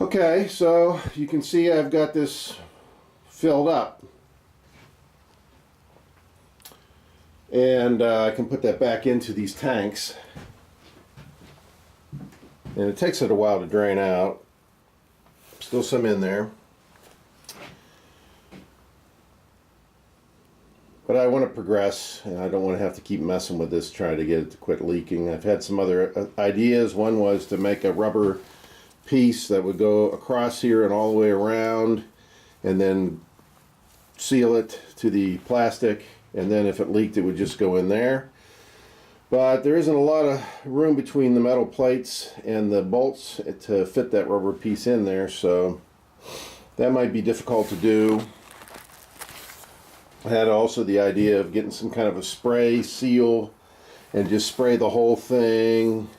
Okay, so you can see I've got this filled up. And I can put that back into these tanks. And it takes it a while to drain out. Still some in there. But I want to progress, and I don't want to have to keep messing with this, trying to get it to quit leaking. I've had some other ideas. One was to make a rubber piece that would go across here and all the way around, and then seal it to the plastic, and then if it leaked, it would just go in there. But there isn't a lot of room between the metal plates and the bolts to fit that rubber piece in there, so that might be difficult to do. I had also the idea of getting some kind of a spray seal and just spray the whole thing.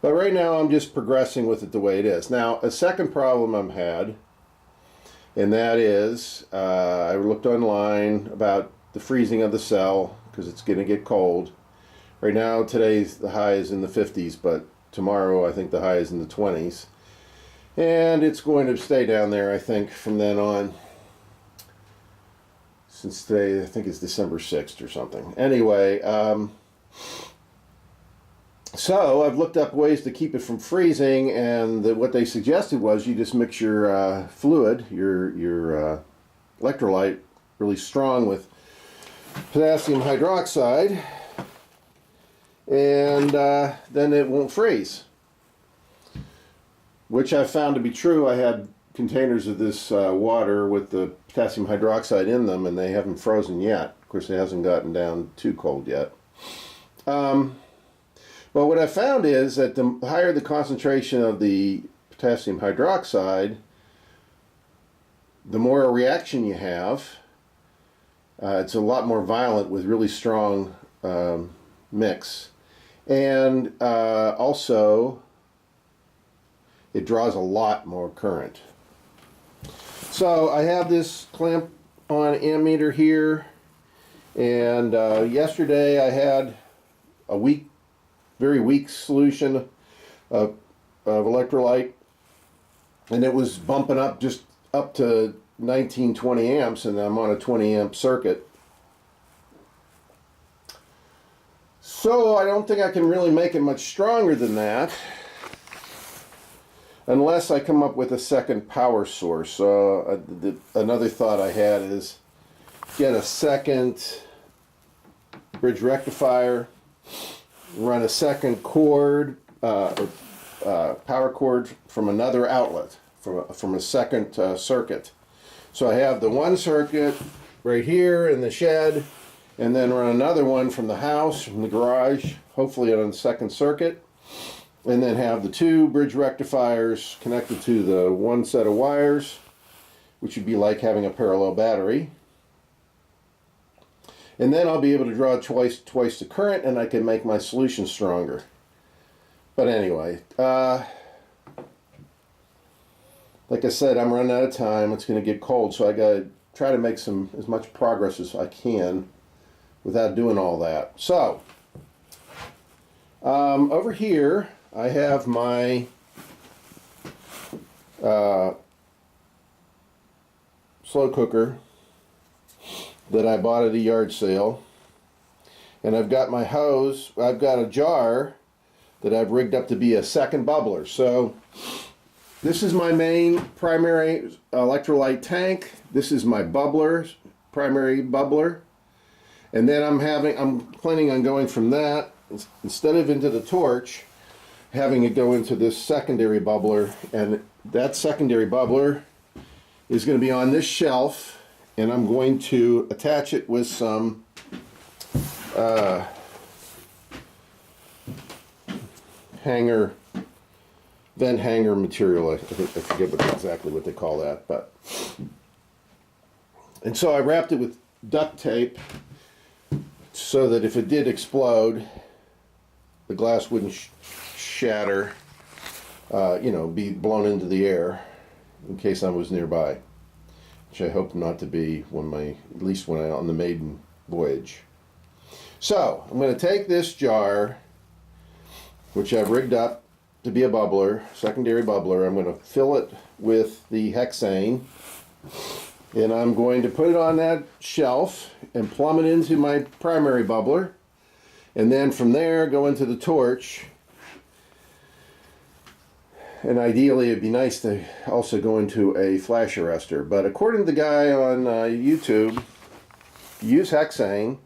But right now I'm just progressing with it the way it is. Now, a second problem I've had, and that is I looked online about the freezing of the cell because it's going to get cold. Right now, today's the high is in the 50s, but tomorrow I think the high is in the 20s. And it's going to stay down there, I think, from then on. Since today, I think it's December 6th or something. Anyway, so I've looked up ways to keep it from freezing, and what they suggested was you just mix your fluid, your electrolyte, really strong with potassium hydroxide, and then it won't freeze. Which I found to be true. I had containers of this water with the potassium hydroxide in them, and they haven't frozen yet. Of course, it hasn't gotten down too cold yet. But what I found is that the higher the concentration of the potassium hydroxide, the more a reaction you have. It's a lot more violent with really strong mix. And also, it draws a lot more current. So I have this clamp on ammeter here, and yesterday I had a very weak solution of electrolyte, and it was bumping up just up to 19-20 amps, and I'm on a 20 amp circuit. So I don't think I can really make it much stronger than that, unless I come up with a second power source. Another thought I had is get a second bridge rectifier, run a second cord, power cord from another outlet, from a second circuit. So I have the one circuit right here in the shed, and then run another one from the house, from the garage, hopefully on the second circuit. And then have the two bridge rectifiers connected to the one set of wires, which would be like having a parallel battery. And then I'll be able to draw twice the current, and I can make my solution stronger. But anyway, like I said, I'm running out of time. It's going to get cold, so I got to try to make as much progress as I can without doing all that. So, over here, I have my slow cooker that I bought at a yard sale, and I've got my hose. I've got a jar that I've rigged up to be a second bubbler. So this is my main primary electrolyte tank. This is my bubbler, primary bubbler, and then I'm planning on going from that, instead of into the torch, having it go into this secondary bubbler, and that secondary bubbler is going to be on this shelf, and I'm going to attach it with some vent hanger material. I forget exactly what they call that, and so I wrapped it with duct tape so that if it did explode, the glass wouldn't shatter, be blown into the air in case I was nearby, which I hope not to be at least when I'm on the maiden voyage. So I'm going to take this jar which I've rigged up to be a bubbler, secondary bubbler. I'm going to fill it with the hexane, and I'm going to put it on that shelf and plumb it into my primary bubbler, and then from there go into the torch. And ideally it'd be nice to also go into a flash arrestor, but according to the guy on YouTube, use hexane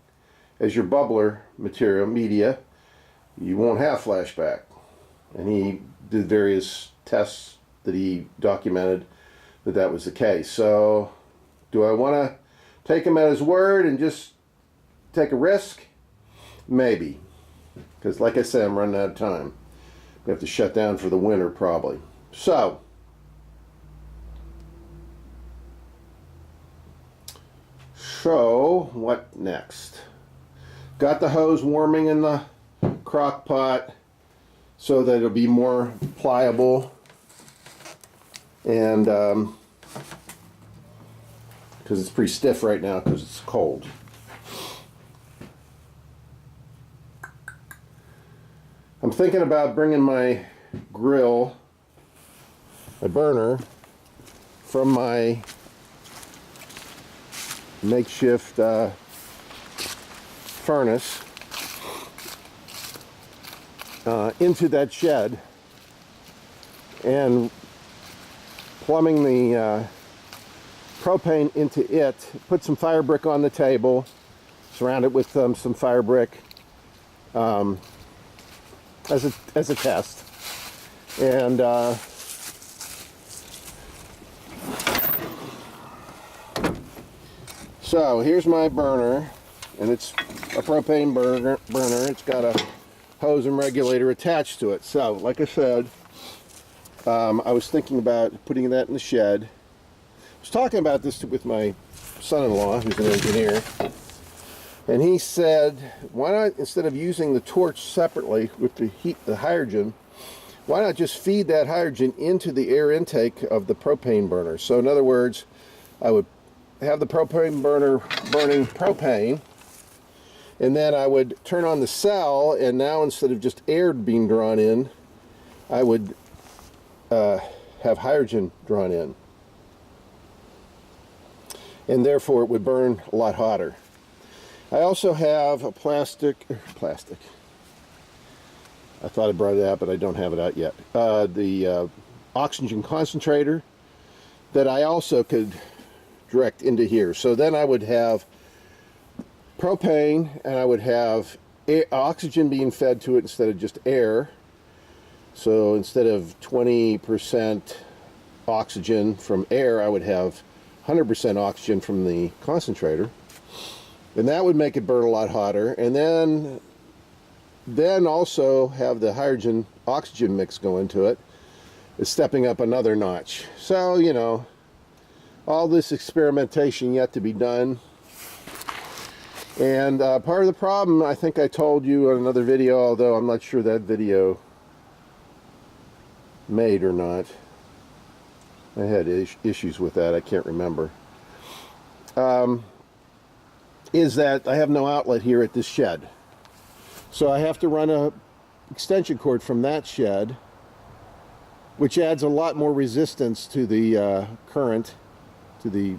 as your bubbler material media, you won't have flashback. And he did various tests that he documented that was the case. So do I want to take him at his word and just take a risk? Maybe, because like I said, I'm running out of time. We have to shut down for the winter probably. So what next? Got the hose warming in the crock pot so that it'll be more pliable, and because it's pretty stiff right now because it's cold. I'm thinking about bringing my grill, my burner, from my makeshift furnace into that shed and plumbing the propane into it. Put some fire brick on the table, surround it with some fire brick as a test, and so here's my burner, and it's a propane burner. It's got a hose and regulator attached to it. So like I said, I was thinking about putting that in the shed. I was talking about this with my son-in-law, who's an engineer, and he said, why not, instead of using the torch separately with the heat, the hydrogen, why not just feed that hydrogen into the air intake of the propane burner? So in other words, I would have the propane burner burning propane, and then I would turn on the cell, and now instead of just air being drawn in, I would have hydrogen drawn in, and therefore it would burn a lot hotter. I also have a plastic, I thought I brought it out, but I don't have it out yet, the oxygen concentrator that I also could direct into here. So then I would have propane, and I would have oxygen being fed to it instead of just air. So instead of 20% oxygen from air, I would have 100% oxygen from the concentrator, and that would make it burn a lot hotter. And then also have the hydrogen oxygen mix go into it, is stepping up another notch. So, you know, all this experimentation yet to be done. And part of the problem, I think I told you in another video, although I'm not sure that video made or not. I had issues with that, I can't remember. Is that I have no outlet here at this shed. So I have to run a extension cord from that shed, which adds a lot more resistance to the current, to the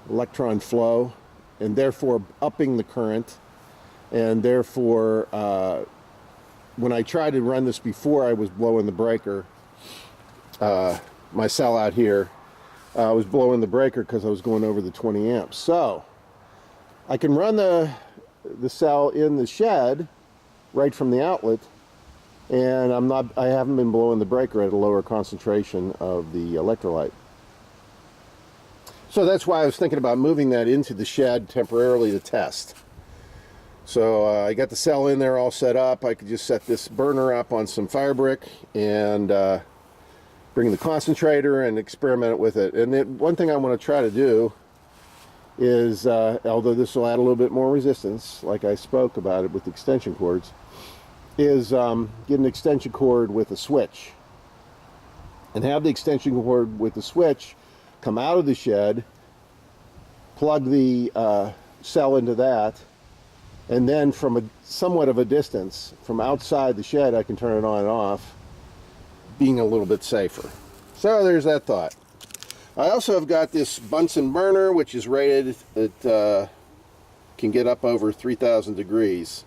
electron flow, and therefore upping the current. And therefore, when I tried to run this before, I was blowing the breaker. My cell out here was blowing the breaker because I was going over the 20 amps. So I can run the cell in the shed right from the outlet, and I haven't been blowing the breaker at a lower concentration of the electrolyte. So that's why I was thinking about moving that into the shed temporarily to test. So I got the cell in there all set up. I could just set this burner up on some fire brick and bring the concentrator and experiment with it. And one thing I want to try to do is, although this will add a little bit more resistance, like I spoke about it with the extension cords, is get an extension cord with a switch. And have the extension cord with the switch come out of the shed, plug the cell into that, And then from a somewhat of a distance, from outside the shed, I can turn it on and off, being a little bit safer. So there's that thought. I also have got this Bunsen burner, which is rated, it can get up over 3,000 degrees.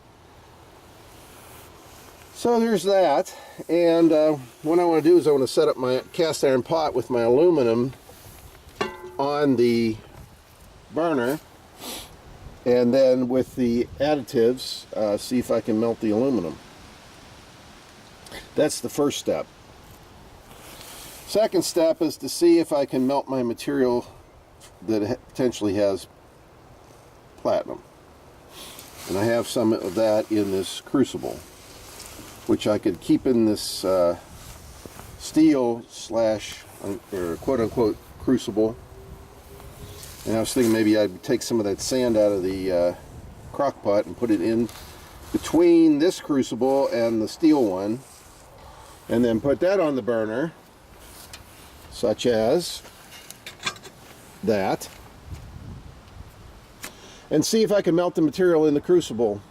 So there's that. And what I want to do is I want to set up my cast iron pot with my aluminum on the burner, and then with the additives, see if I can melt the aluminum. That's the first step. Second step is to see if I can melt my material that potentially has platinum. And I have some of that in this crucible, which I could keep in this steel slash, or quote-unquote crucible. And I was thinking maybe I'd take some of that sand out of the crock pot and put it in between this crucible and the steel one, and then put that on the burner, such as that, and see if I can melt the material in the crucible.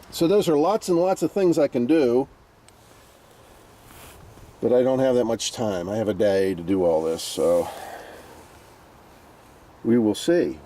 So those are lots and lots of things I can do, but I don't have that much time. I have a day to do all this, so we will see.